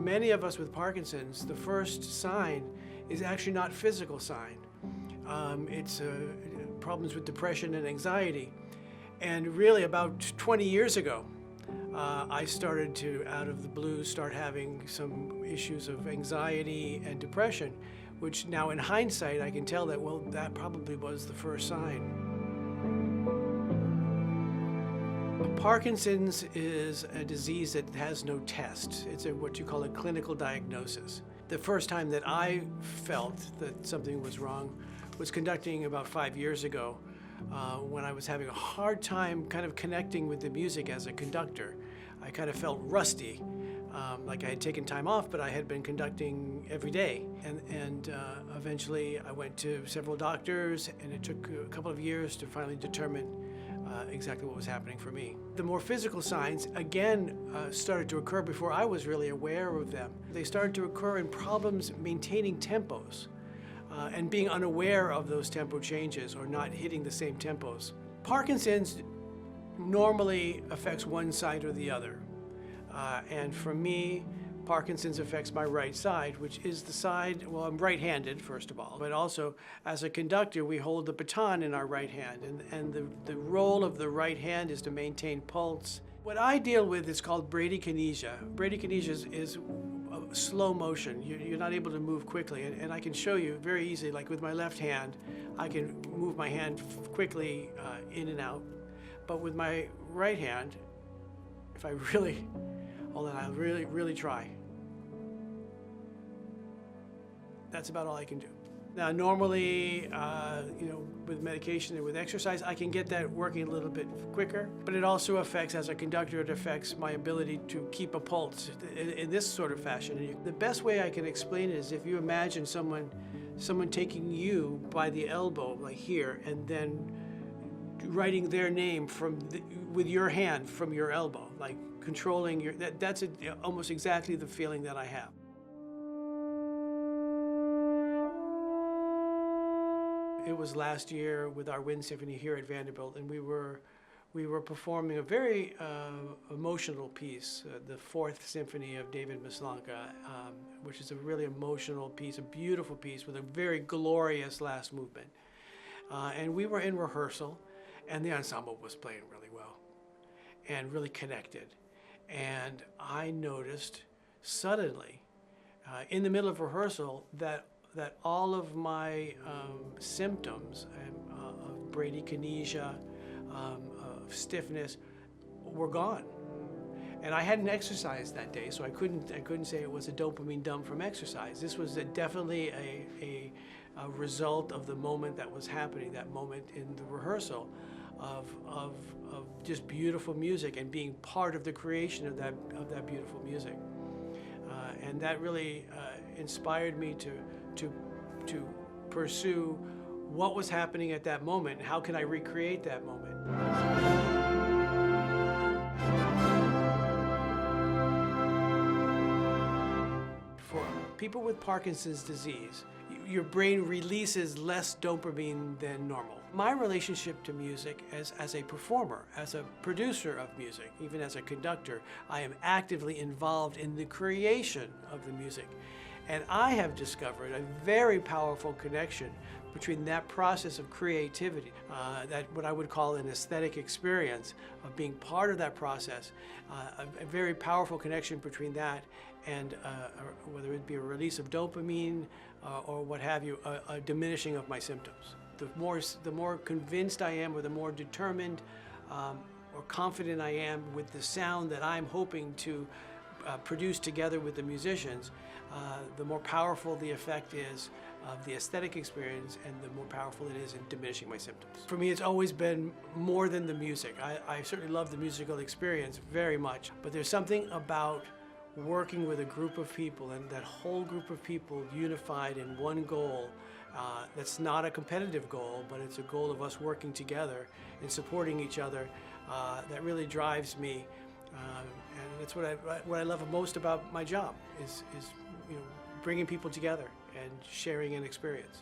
many of us with Parkinson's, the first sign is actually not physical sign. It's problems with depression and anxiety. And really about 20 years ago, I started to, out of the blue, start having some issues of anxiety and depression, which now in hindsight, I can tell that, well, that probably was the first sign. Parkinson's is a disease that has no test. It's what you call a clinical diagnosis. The first time that I felt that something was wrong was conducting about 5 years ago when I was having a hard time kind of connecting with the music as a conductor. I kind of felt rusty, like I had taken time off, but I had been conducting every day. And eventually I went to several doctors, and it took a couple of years to finally determine exactly what was happening for me. The more physical signs, again, started to occur before I was really aware of them. They started to occur in problems maintaining tempos and being unaware of those tempo changes or not hitting the same tempos. Parkinson's normally affects one side or the other. And for me, Parkinson's affects my right side, which is the side, well, I'm right-handed, first of all, but also as a conductor, we hold the baton in our right hand, and the role of the right hand is to maintain pulse. What I deal with is called bradykinesia. Bradykinesia is slow motion. You're not able to move quickly, and I can show you very easily, like with my left hand, I can move my hand quickly in and out, but with my right hand, if I really, hold on, I'll really try. That's about all I can do. Now, normally, with medication and with exercise, I can get that working a little bit quicker, but it also affects, as a conductor, it affects my ability to keep a pulse in this sort of fashion. The best way I can explain it is if you imagine someone taking you by the elbow, like here, and then writing their name with your hand from your elbow, like controlling your, that's almost exactly the feeling that I have. It was last year with our wind symphony here at Vanderbilt, and we were performing a very emotional piece, the Fourth Symphony of David Maslanka, which is a really emotional piece, a beautiful piece with a very glorious last movement. And we were in rehearsal, and the ensemble was playing really well and really connected. And I noticed suddenly, in the middle of rehearsal, that all of my symptoms of bradykinesia, of stiffness, were gone. And I hadn't exercised that day, so I couldn't say it was a dopamine dump from exercise. This was definitely a result of the moment that was happening, that moment in the rehearsal of just beautiful music and being part of the creation of that beautiful music. And that really inspired me to pursue what was happening at that moment and how can I recreate that moment. For people with Parkinson's disease, your brain releases less dopamine than normal. My relationship to music as a performer, as a producer of music, even as a conductor, I am actively involved in the creation of the music. And I have discovered a very powerful connection between that process of creativity, that what I would call an aesthetic experience of being part of that process, a very powerful connection between that and whether it be a release of dopamine or what have you, a diminishing of my symptoms. The more convinced I am, or the more determined or confident I am with the sound that I'm hoping to produce together with the musicians, the more powerful the effect is of the aesthetic experience, and the more powerful it is in diminishing my symptoms. For me, it's always been more than the music. I certainly love the musical experience very much, but there's something about working with a group of people, and that whole group of people unified in one goal, that's not a competitive goal, but it's a goal of us working together and supporting each other, that really drives me. And that's what I love most about my job is bringing people together and sharing an experience.